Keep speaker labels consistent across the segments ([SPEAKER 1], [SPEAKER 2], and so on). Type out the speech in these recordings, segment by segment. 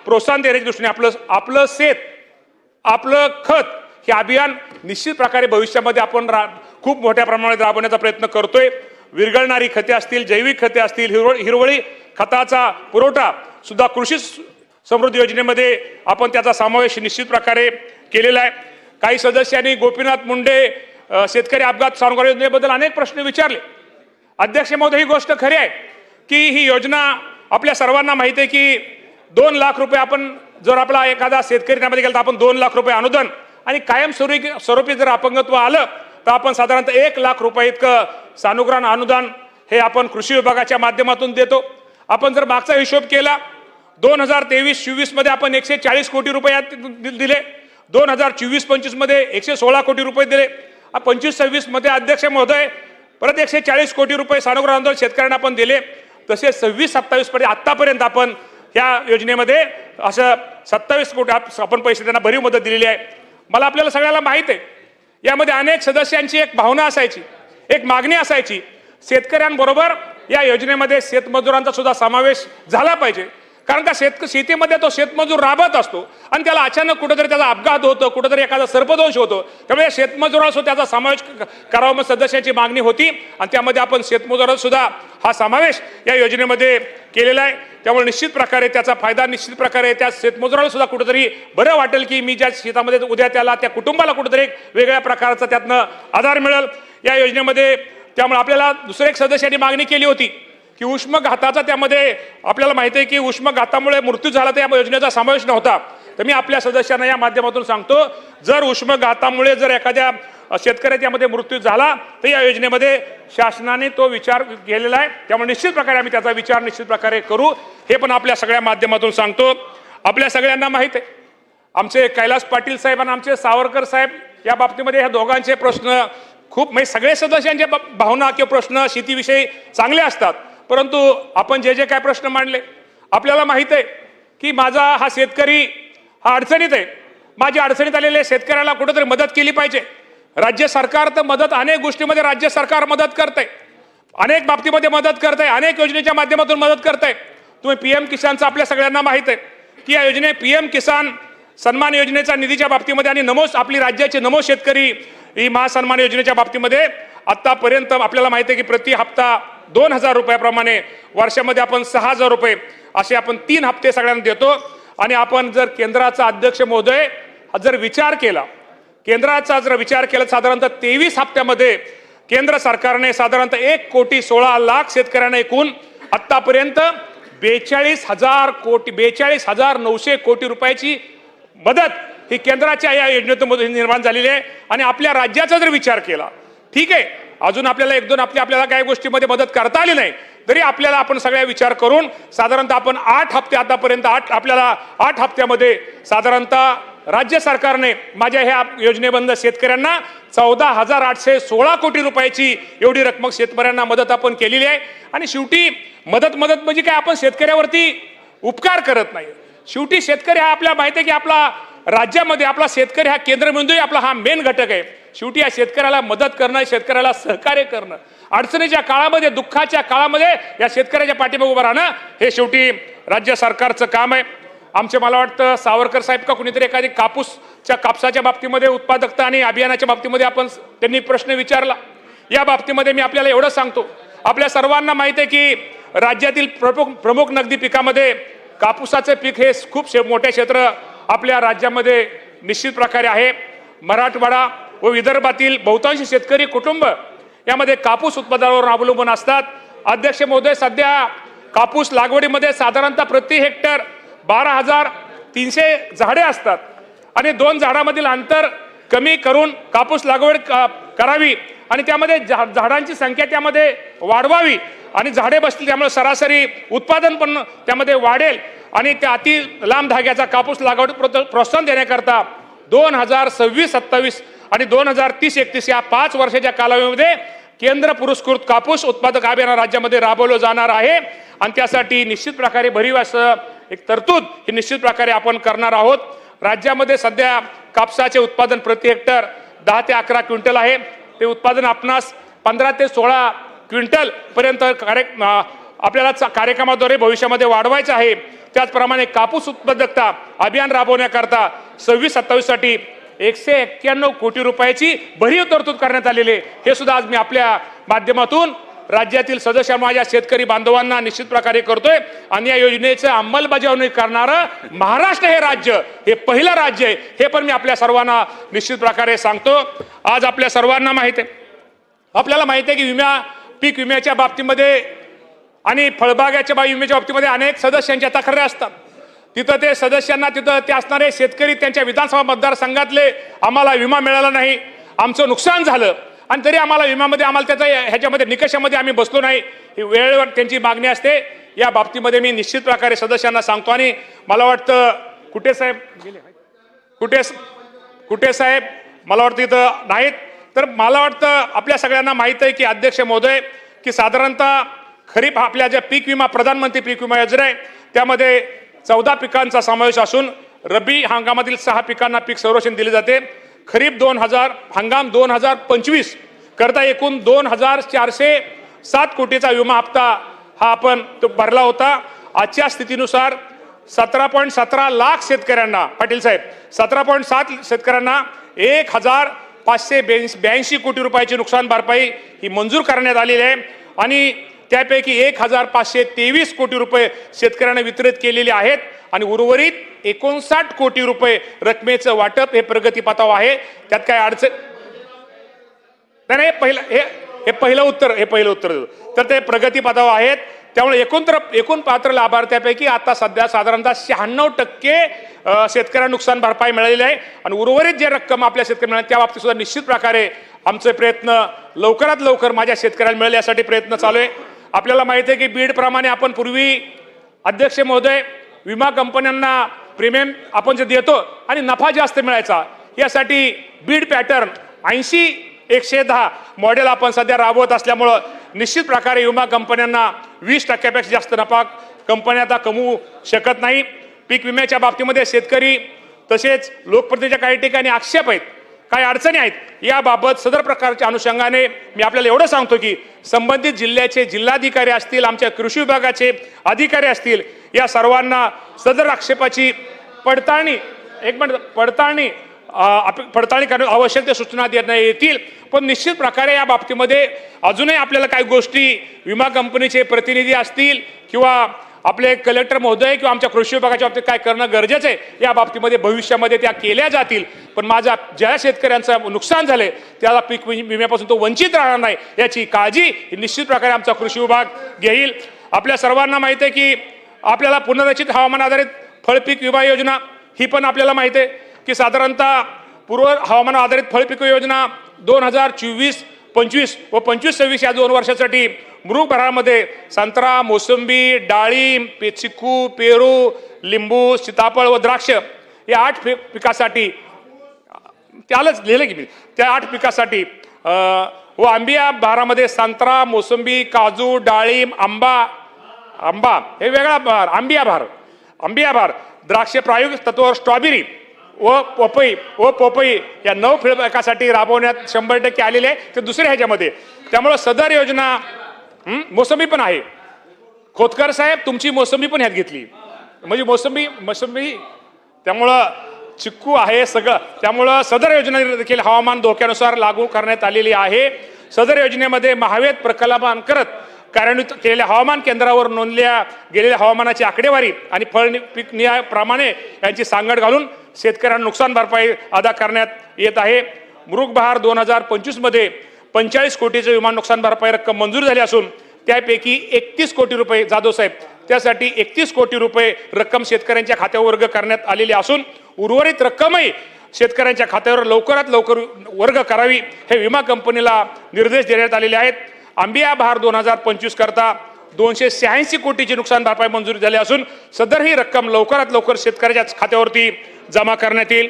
[SPEAKER 1] प्रोत्साहन देण्याच्या दृष्टीने आपलं शेत आपलं खत हे अभियान निश्चित प्रकारे भविष्यामध्ये आपण खूप मोठ्या प्रमाणात राबवण्याचा प्रयत्न करतोय। विरघळणारी खते असतील, जैविक खते असतील, हिरवळी खताचा पुरवठा सुद्धा कृषी समृद्धी योजनेमध्ये आपण त्याचा समावेश निश्चित प्रकारे केलेला आहे। काही सदस्यांनी गोपीनाथ मुंडे शेतकरी अपघात सानुग्रह योजनेबद्दल अनेक प्रश्न विचारले। अध्यक्ष महोदय, ही गोष्ट खरी आहे की ही योजना आपल्या सर्वांना माहिती आहे की 2 लाख रुपये आपण जर आपला एखादा शेतकरी त्यामध्ये गेला तर आपण 2 लाख रुपये अनुदान आणि कायमस्वरूपी जर अपंगत्व आलं तर आपण साधारणतः 1 लाख रुपये इतकं सानुग्रहण अनुदान हे आपण कृषी विभागाच्या माध्यमातून देतो। आपण जर मागचा हिशोब केला 2023-24 मध्ये आपण 140 कोटी रुपये दिले, 2024-25 मध्ये 116 कोटी रुपये दिले, 25-26 मध्ये अध्यक्ष महोदय परत 140 कोटी रुपये सानुग्रहण अनुदान शेतकऱ्यांना आपण दिले। तसेच 26-27 मध्ये आतापर्यंत आपण या योजनेमध्ये असं 27 कोटी आपण पैसे त्यांना भरीव मदत दिलेली आहे। मला आपल्याला सगळ्याला माहित आहे यामध्ये अनेक सदस्यांची एक भावना असायची, एक मागणी असायची, शेतकऱ्यांबरोबर या योजनेमध्ये शेतमजुरांचा सुद्धा समावेश झाला पाहिजे। कारण का शेतीमध्ये तो शेतमजूर राबत असतो आणि त्याला अचानक कुठेतरी त्याचा अपघात होतो, कुठेतरी एखादा सर्पदोष होतो, त्यामुळे शेतमजुराला सुद्धा त्याचा समावेश करावा म्हणून सदस्यांची मागणी होती आणि त्यामध्ये आपण शेतमजुरांचा सुद्धा हा समावेश या योजनेमध्ये केलेला आहे। त्यामुळे निश्चित प्रकारे त्याचा फायदा निश्चित प्रकारे त्या शेतमजुराला सुद्धा कुठेतरी बरं वाटेल की मी ज्या शेतामध्ये उद्या त्याला त्या कुटुंबाला कुठेतरी एक वेगळ्या प्रकारचा त्यातनं आधार मिळेल या योजनेमध्ये। त्यामुळे आपल्याला दुसऱ्या एक सदस्यांनी मागणी केली होती की उष्माघाताचा त्यामध्ये आपल्याला माहिती आहे की उष्माघातामुळे मृत्यू झाला तर या योजनेचा समावेश नव्हता। तर मी आपल्या सदस्यांना या माध्यमातून सांगतो, जर उष्माघातामुळे जर एखाद्या शेतकऱ्याचा यामध्ये मृत्यू झाला तर या योजनेमध्ये शासनाने तो विचार केलेला आहे। त्यामुळे निश्चित प्रकारे आम्ही त्याचा विचार निश्चित प्रकारे करू, हे पण आपल्या सगळ्या माध्यमातून सांगतो। आपल्या सगळ्यांना माहिती आहे आमचे कैलास पाटील साहेब आणि आमचे सावरकर साहेब या बाबतीमध्ये ह्या दोघांचे प्रश्न खूप म्हणजे सगळे सदस्यांचे भावना किंवा प्रश्न शेतीविषयी चांगले असतात, परंतु आपण जे काय प्रश्न मांडले आपल्याला माहित आहे की माझा हा शेतकरी हा अडचणीत आहे, माझ्या अडचणीत आलेल्या शेतकऱ्याला कुठेतरी मदत केली पाहिजे। राज्य सरकार तर मदत अनेक गोष्टीमध्ये राज्य सरकार मदत करते, अनेक बाबतीमध्ये मदत करते, अनेक योजनेच्या माध्यमातून मदत करते। तुम्ही पीएम किसानचं आपल्या सगळ्यांना माहित आहे की या योजने पीएम किसान सन्मान योजनेच्या निधीच्या बाबतीमध्ये आणि नमो आपली राज्याचे नमो शेतकरी ही महासन्मान योजनेच्या बाबतीमध्ये आतापर्यंत आपल्याला माहिती आहे की प्रति हप्ता 2000 रुपयाप्रमाणे वर्षामध्ये आपण 6000 रुपये असे आपण 3 हप्ते सगळ्यांना देतो। आणि आपण जर केंद्राचा अध्यक्ष महोदय जर विचार केला, केंद्राचा जर विचार केला साधारणतः 23 हप्त्यामध्ये केंद्र सरकारने साधारणतः 1,16,00,000 शेतकऱ्यांना एकूण आतापर्यंत 42,900 कोटी रुपयाची मदत ही केंद्राच्या या योजनेतून निर्माण झालेली आहे। आणि आपल्या राज्याचा जर विचार केला, ठीक आहे अजून आपल्याला 1-2 आपल्याला काही गोष्टीमध्ये मदत करता आली नाही तरी आपल्याला आपण सगळ्या विचार करून साधारणतः आपण 8 हप्ते आतापर्यंत आपल्याला 8 हप्त्यामध्ये साधारणतः राज्य सरकारने माझ्या ह्या योजनेबंद शेतकऱ्यांना 14,816 कोटी रुपयाची एवढी रक्कम शेतकऱ्यांना मदत आपण केलेली आहे। आणि शेवटी मदत म्हणजे काय, आपण शेतकऱ्यावरती उपकार करत नाही, शेवटी शेतकरी हा आपल्याला माहिती आहे की आपला राज्यामध्ये आपला शेतकरी हा केंद्रबिंदू आपला हा मेन घटक आहे। शेवटी या शेतकऱ्याला मदत करणं, शेतकऱ्याला सहकार्य करणं, अडचणीच्या काळामध्ये दुःखाच्या काळामध्ये या शेतकऱ्याच्या पाठीमागे उभं राहणं हे शेवटी राज्य सरकारचं काम आहे। आमचे मला वाटतं सावरकर साहेब का कुणीतरी एखादी कापसाच्या बाबतीमध्ये उत्पादकता आणि अभियानाच्या बाबतीमध्ये त्यांनी प्रश्न विचारला। या बाबतीमध्ये मी आपल्याला एवढं सांगतो, आपल्या सर्वांना माहिती आहे की राज्यातील प्रमुख नगदी पिकामध्ये कापूसाचे पीक हे खूप मोठे क्षेत्र आपल्या राज्यामध्ये निश्चित प्रकारे आहे। मराठवाडा व विदर्भातील बहुतांश शेतकरी कुटुंब यामध्ये कापूस उत्पादनावर अवलंबून असतात। अध्यक्ष महोदय, सध्या कापूस लागवडीमध्ये साधारणतः प्रति हेक्टर 12,300 झाडे असतात आणि 2 झाडामधील अंतर कमी करून कापूस लागवड करावी आणि त्यामध्ये झाडांची संख्या त्यामध्ये वाढवावी आणि झाडे बसतील त्यामुळे सरासरी उत्पादन पण त्यामध्ये वाढेल आणि त्या अति लांब धाग्याचा कापूस लागवड प्रोत्साहन देण्याकरता 2026-27 आणि 2030-31 या 5 वर्षाच्या कालावधीमध्ये केंद्र पुरस्कृत कापूस उत्पादक अभियान राज्यामध्ये राबवलं जाणार आहे आणि त्यासाठी निश्चित प्रकारे भरीव असं एक तरतूद ही निश्चित प्रकारे आपण करणार आहोत। राज्यामध्ये सध्या कापसाचे उत्पादन प्रति हेक्टर 10 ते 11 क्विंटल आहे, ते उत्पादन आपणास 15 ते 16 क्विंटल पर्यंत आपल्याला कार्यक्रमाद्वारे भविष्यामध्ये वाढवायचं आहे। त्याचप्रमाणे कापूस उत्पादकता अभियान राबवण्याकरता 26-27 साठी 191 कोटी रुपयाची भरीव तरतूद करण्यात आलेली आहे। हे सुद्धा आज मी आपल्या माध्यमातून राज्यातील सदस्य माझ्या शेतकरी बांधवांना निश्चित प्रकारे करतोय आणि या योजनेचं अंमलबजावणी करणारं महाराष्ट्र हे राज्य हे पहिलं राज्य आहे, हे पण मी आपल्या सर्वांना निश्चित प्रकारे सांगतो। आज आपल्या सर्वांना माहिती आहे, आपल्याला माहिती आहे की पीक विम्याच्या बाबतीमध्ये आणि फळबागाच्या विम्याच्या बाबतीमध्ये अनेक सदस्यांच्या तक्रारी असतात। तिथं ते सदस्यांना तिथं ते असणारे शेतकरी त्यांच्या विधानसभा मतदारसंघातले आम्हाला विमा मिळाला नाही, आमचं नुकसान झालं आणि तरी आम्हाला विम्यामध्ये आम्हाला त्याचा ह्याच्यामध्ये निकषामध्ये आम्ही बसलो नाही, ही वेळेवर त्यांची मागणी असते। या बाबतीमध्ये मी निश्चित प्रकारे सदस्यांना सांगतो आणि मला वाटतं कुठे साहेब मला वाटतं इथं नाहीत, तर मला वाटतं आपल्या सगळ्यांना माहीत आहे की अध्यक्ष महोदय की साधारणतः खरीप आपल्या ज्या पीक विमा प्रधानमंत्री पीक विमा योजना आहे त्यामध्ये 14 पिकांचा समावेश असून रब्बी हंगामातील 6 पिकांना पीक संरक्षण दिले जाते। खरीप हंगाम 2025 करता एकूण 2407 कोटीचा विमा हप्ता हा आपण तो भरला होता। आजच्या स्थितीनुसार 17.17 लाख शेतकऱ्यांना पाटील साहेब 17.7 शेतकऱ्यांना 1582 कोटी रुपयाची नुकसान भरपाई ही मंजूर करण्यात आलेली आहे आणि त्यापैकी 1523 कोटी रुपये शेतकऱ्यांना वितरित केलेले आहेत आणि उर्वरित 59 कोटी रुपये रकमेचं वाटप हे प्रगतीपथावर आहे। त्यात काय अडचण नाही, हे पहिलं उत्तर तर ते प्रगतीपथावर आहेत। त्यामुळे एकूण पात्र लाभार्थ्यापैकी आता सध्या साधारणतः 96% शेतकऱ्यांना नुकसान भरपाई मिळालेली आहे आणि उर्वरित जे रक्कम आपल्या शेतकऱ्यांना मिळाली त्या बाबतीत सुद्धा निश्चित प्रकारे आमचे प्रयत्न लवकरात लवकर माझ्या शेतकऱ्यांना मिळेल यासाठी प्रयत्न चालू आहे। आपल्याला माहिती आहे की बीड प्रमाणे आपण पूर्वी अध्यक्ष महोदय विमा कंपन्यांना प्रीमियम आपण जे देतो आणि नफा जास्त मिळायचा, यासाठी बीड पॅटर्न 80-110 मॉडेल आपण सध्या राबवत असल्यामुळं निश्चित प्रकारे विमा कंपन्यांना 20% जास्त नफा कंपन्या आता कमवू शकत नाही। पीक विम्याच्या बाबतीमध्ये शेतकरी तसेच लोकप्रतिनिधीच्या काही ठिकाणी आक्षेप आहेत, काही अडचणी आहेत, याबाबत सदर प्रकारच्या अनुषंगाने मी आपल्याला एवढं सांगतो की संबंधित जिल्ह्याचे जिल्हाधिकारी असतील, आमच्या कृषी विभागाचे अधिकारी असतील, या सर्वांना सदर आक्षेपाची पडताळणी करणे आवश्यक, त्या सूचना देण्यात येतील। पण निश्चित प्रकारे या बाबतीमध्ये अजूनही आपल्याला काही गोष्टी विमा कंपनीचे प्रतिनिधी असतील किंवा आपले कलेक्टर महोदय किंवा आमच्या कृषी विभागाच्या बाबतीत काय करणं गरजेचं आहे, या बाबतीमध्ये भविष्यामध्ये त्या केल्या जातील। पण माझ्या ज्या शेतकऱ्यांचं नुकसान झाले त्याला पीक विम्यापासून तो वंचित राहणार नाही याची काळजी निश्चित प्रकारे आमचा कृषी विभाग घेईल। आपल्या सर्वांना माहिती आहे की आपल्याला पुनर्रचित हवामान आधारित फळपीक विमा योजना ही पण आपल्याला माहिती आहे की साधारणतः पूर्व हवामान आधारित फळपीक योजना 2024-25 व 25-26 या 2 वर्षासाठी मृग भरामध्ये संत्रा, मोसंबी, डाळिंब, चिकू, पेरू, लिंबू, सीताफळ व द्राक्ष या 8 पिकासाठी त्यालाच लिहिलं की मी त्या 8 पिकासाठी व आंबिया भारामध्ये संत्रा, मोसंबी, काजू, डाळिंब, आंबा हे वेगळा भार, आंबिया भार, द्राक्ष प्रायोगिक तत्वावर स्ट्रॉबेरी व पोपई या 9 पिकासाठी राबवण्यात 100% आलेले आहे, ते दुसऱ्या ह्याच्यामध्ये। त्यामुळे सदर योजना मोसंबी पण आहे। खोतकर साहेब तुमची मोसंबी पण ह्यात घेतली, म्हणजे मोसंबी त्यामुळं चिक्कू आहे सगळं। त्यामुळं सदर योजना देखील हवामान धोक्यानुसार लागू करण्यात आलेली आहे। सदर योजनेमध्ये महावेद प्रकल्पान करत कार्यान्वित केलेल्या हवामान केंद्रावर नोंदल्या गेलेल्या हवामानाची आकडेवारी आणि फळ पीक नियाप्रमाणे यांची सांगड घालून शेतकऱ्यांना नुकसान भरपाई अदा करण्यात येत आहे। मृग बहार 2025 मध्ये 45 कोटीचे विमा नुकसान भरपाई रक्कम मंजूर झाली असून त्यापैकी 31 कोटी रुपये जाधव साहेब त्यासाठी 31 कोटी रुपये रक्कम शेतकऱ्यांच्या खात्यावर वर्ग करण्यात आलेली असून उर्वरित रक्कमही शेतकऱ्यांच्या खात्यावर लवकरात लवकर वर्ग करावी हे विमा कंपनीला निर्देश देण्यात आलेले आहेत। आंबिया बहार 2025 करता 286 कोटीची नुकसान भरपाई मंजूर झाली असून सदर ही रक्कम लवकरात लवकर शेतकऱ्याच्या खात्यावरती जमा करण्यात येईल।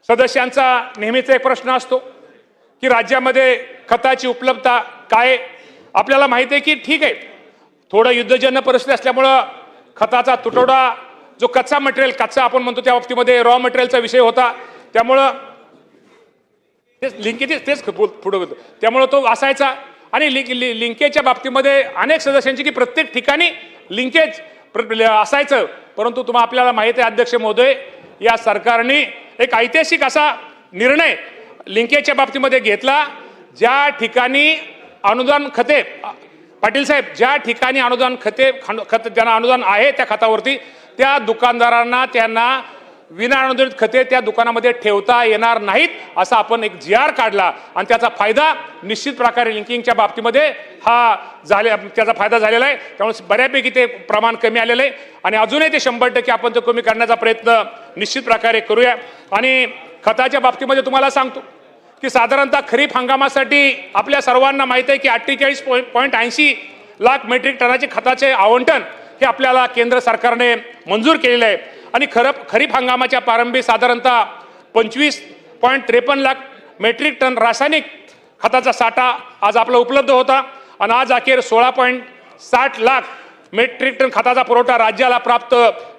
[SPEAKER 1] सदस्यांचा नेहमीचा एक प्रश्न असतो की राज्यामध्ये खताची उपलब्धता काय। आपल्याला माहिती आहे की ठीक आहे थोडं युद्धजन्य परिस्थिती असल्यामुळं खताचा तुटवडा जो कच्चा आपण म्हणतो त्या बाबतीमध्ये रॉ मटेरियलचा विषय होता, त्यामुळं तेच लिंकेज तेच पुढे होतं, त्यामुळं तो असायचा आणि लिंकेजच्या बाबतीमध्ये अनेक सदस्यांची की प्रत्येक ठिकाणी लिंकेज असायचं, परंतु आपल्याला माहिती आहे अध्यक्ष महोदय, या सरकारने एक ऐतिहासिक असा निर्णय लिंकेजच्या बाबतीमध्ये घेतला. ज्या ठिकाणी अनुदान खते, पाटील साहेब, ज्या ठिकाणी अनुदान खत ज्यांना अनुदान आहे त्या खतावरती त्या दुकानदारांना त्यांना विना अनुदानित खते त्या दुकानामध्ये ठेवता येणार नाहीत असा आपण एक GR काढला आणि त्याचा फायदा निश्चित प्रकारे लिंकिंगच्या बाबतीमध्ये त्याचा फायदा झालेला आहे. त्यामुळे बऱ्यापैकी ते प्रमाण कमी आलेलं आहे आणि अजूनही ते 100% आपण ते कमी करण्याचा प्रयत्न निश्चित प्रकारे करूया. आणि खताच्या बाबतीमध्ये तुम्हाला सांगतो की साधारणतः खरीप हंगामासाठी आपल्या सर्वांना माहिती आहे की 48.80 लाख मेट्रिक टनाचे खताचे आवंटन हे आपल्याला केंद्र सरकारने मंजूर केलेलं आहे. आणि खरीप हंगामाच्या प्रारंभी साधारणतः 25.53 लाख मेट्रिक टन रासायनिक खताचा साठा आज आपला उपलब्ध होता आणि आज अखेर 16.60 लाख मेट्रिक टन खताचा पुरवठा राज्याला प्राप्त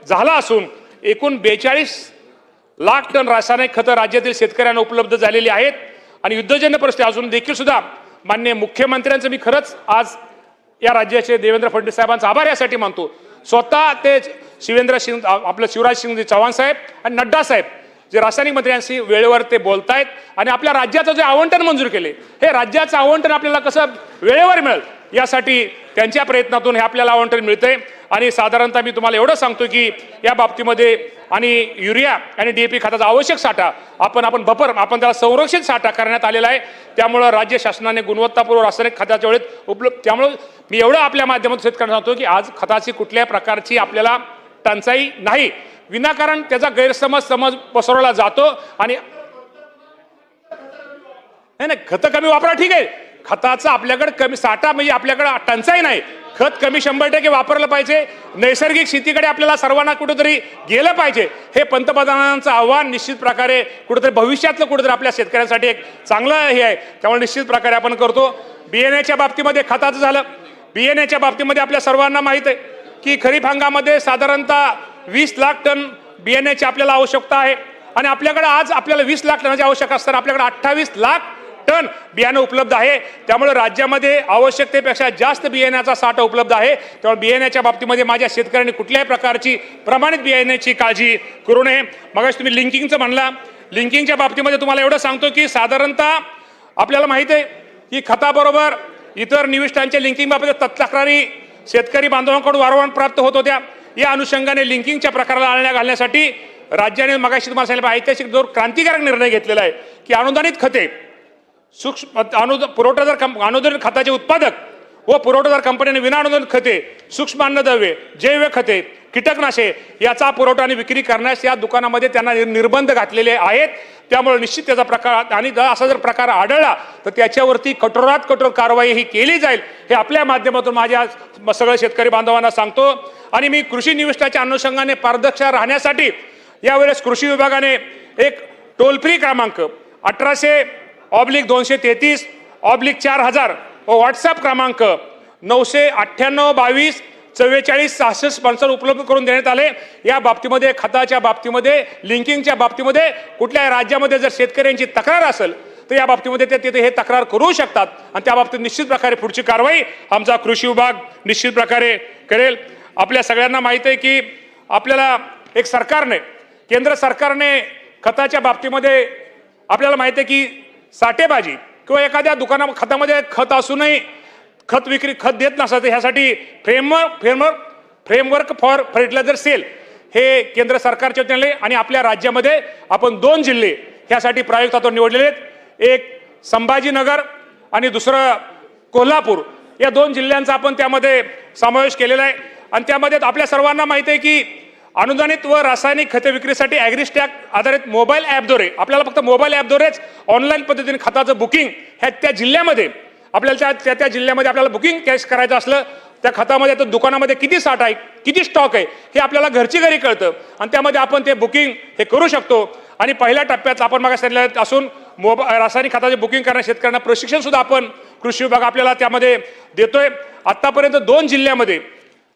[SPEAKER 1] झाला असून एकूण 42 लाख टन रासायनिक खतं राज्यातील शेतकऱ्यांना उपलब्ध झालेली आहेत. आणि युद्धजन्य परिस्थिती अजून देखील सुद्धा माननीय मुख्यमंत्र्यांचं मी खरंच आज या राज्याचे देवेंद्र फडणवीस साहेबांचा आभार यासाठी मानतो. स्वतः ते शिवराज सिंग चौहान साहेब आणि नड्डा साहेब जे रासायनिक मंत्र्यांशी वेळेवर ते बोलतायत आणि आपल्या राज्याचं जे आवंटन मंजूर केले हे राज्याचं आवंटन आपल्याला कसं वेळेवर मिळेल यासाठी त्यांच्या प्रयत्नातून हे आपल्याला आवंटन मिळतंय. आणि साधारणतः मी तुम्हाला एवढं सांगतो की या बाबतीमध्ये आणि युरिया आणि DAP खताचा आवश्यक साठा आपण त्याला संरक्षित साठा करण्यात आलेला आहे. त्यामुळं राज्य शासनाने गुणवत्तापूर्ण रासायनिक खताच्या वेळेत उपलब्ध, त्यामुळं मी एवढं आपल्या माध्यमातून शेतकऱ्यांना सांगतो की आज खताची कुठल्याही प्रकारची आपल्याला टंचाई नाही. विनाकारण त्याचा गैरसमज पसरवला जातो आणि नाही खतं कमी वापरा, ठीक आहे, खताचा आपल्याकडे कमी साठा म्हणजे आपल्याकडे टंचाई नाही. खत कमी 100% वापरलं पाहिजे. नैसर्गिक शेतीकडे आपल्याला सर्वांना कुठेतरी गेलं पाहिजे. हे पंतप्रधानांचं आव्हान निश्चित प्रकारे कुठेतरी भविष्यातलं कुठेतरी आपल्या शेतकऱ्यांसाठी एक चांगलं हे आहे. त्यामुळे निश्चित प्रकारे आपण करतो. बियाण्याच्या बाबतीमध्ये खताचं झालं. बियाण्याच्या बाबतीमध्ये आपल्या सर्वांना माहित आहे की खरीप हंगामामध्ये साधारणतः 20 लाख टन बियाण्याची आपल्याला आवश्यकता आहे आणि आपल्याकडे आज आपल्याला 20 लाख टनाची आवश्यकता असताना आपल्याकडे 28 लाख टन बियाणं उपलब्ध आहे. त्यामुळे राज्यामध्ये आवश्यकतेपेक्षा जास्त बियाण्याचा साठा उपलब्ध आहे. त्यामुळे बियाण्याच्या बाबतीमध्ये माझ्या शेतकऱ्यांनी कुठल्याही प्रकारची प्रमाणित बियाण्याची काळजी करू नये. मगाशी तुम्ही लिंकिंगचं म्हणला, लिंकिंगच्या बाबतीमध्ये तुम्हाला एवढं सांगतो की साधारणतः आपल्याला माहिती आहे की खताबरोबर इतर निविष्ठांच्या लिंकिंग बाबत तक्रारी शेतकरी बांधवांकडून वारंवार प्राप्त होत होत्या. या अनुषंगाने लिंकिंगच्या प्रकाराला आळा घालण्यासाठी राज्याने मगाशी तुम्हाला सांगितलं ऐतिहासिक जो क्रांतिकारक निर्णय घेतलेला आहे की अनुदानित खते अनुदानित खताचे उत्पादक व पुरवठादार कंपन्यांनी विना अनुदानित खते, सूक्ष्म अन्नद्रव्ये, जैव खते, कीटकनाशके याचा पुरवठा आणि विक्री करण्यास या दुकानामध्ये त्यांना निर्बंध घातलेले आहेत. त्यामुळे निश्चित त्याचा प्रकार आणि असा जर प्रकार आढळला तर त्याच्यावरती कठोरात कठोर कारवाई ही केली जाईल हे आपल्या माध्यमातून माझ्या सगळ्या शेतकरी बांधवांना सांगतो. आणि मी कृषी निविष्ठाच्या अनुषंगाने पारदर्शक राहण्यासाठी यावेळेस कृषी विभागाने एक टोल फ्री क्रमांक 1800/233/4000 व व्हॉट्सअप क्रमांक 998-22-44-66 उपलब्ध करून देण्यात आले. या बाबतीमध्ये खताच्या बाबतीमध्ये लिंकिंगच्या बाबतीमध्ये कुठल्याही राज्यामध्ये जर शेतकऱ्यांची तक्रार असेल तर या बाबतीमध्ये ते तिथे हे तक्रार करू शकतात आणि त्या बाबतीत निश्चित प्रकारे पुढची कारवाई आमचा कृषी विभाग निश्चित प्रकारे करेल. आपल्या सगळ्यांना माहिती आहे की आपल्याला एक केंद्र सरकारने खताच्या बाबतीमध्ये आपल्याला माहिती आहे की साठेबाजी किंवा एखाद्या खतामध्ये खत असूनही खत देत नसतं ह्यासाठी फ्रेमवर्क फॉर फर्टिलायझर सेल हे केंद्र सरकारचे नेले आणि आपल्या राज्यामध्ये आपण 2 जिल्हे ह्यासाठी प्रायोगिक निवडलेले आहेत. एक संभाजीनगर आणि दुसरं कोल्हापूर या 2 जिल्ह्यांचा आपण त्यामध्ये समावेश केलेला आहे. आणि त्यामध्ये आपल्या सर्वांना माहिती आहे की अनुदानित व रासायनिक खते विक्रीसाठी ॲग्रिस्टॅक आधारित मोबाईल ॲपद्वारे आपल्याला फक्त मोबाईल ॲपद्वारेच ऑनलाईन पद्धतीने खताचं बुकिंग त्या जिल्ह्यामध्ये आपल्याला त्या जिल्ह्यामध्ये आपल्याला बुकिंग कॅश करायचं असलं त्या खतामध्ये तर दुकानामध्ये किती साठा आहे, किती स्टॉक आहे हे आपल्याला घरची घरी कळतं आणि त्यामध्ये आपण ते बुकिंग हे करू शकतो. आणि पहिल्या टप्प्यात आपण मागे सांगितलं असून रासायनिक खताचे बुकिंग करणाऱ्या शेतकऱ्यांना प्रशिक्षण सुद्धा आपण कृषी विभाग आपल्याला त्यामध्ये देतोय. आतापर्यंत 2 जिल्ह्यामध्ये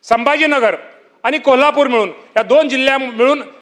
[SPEAKER 1] संभाजीनगर आणि कोल्हापूर मिळून या 2 जिल्ह्या मिळून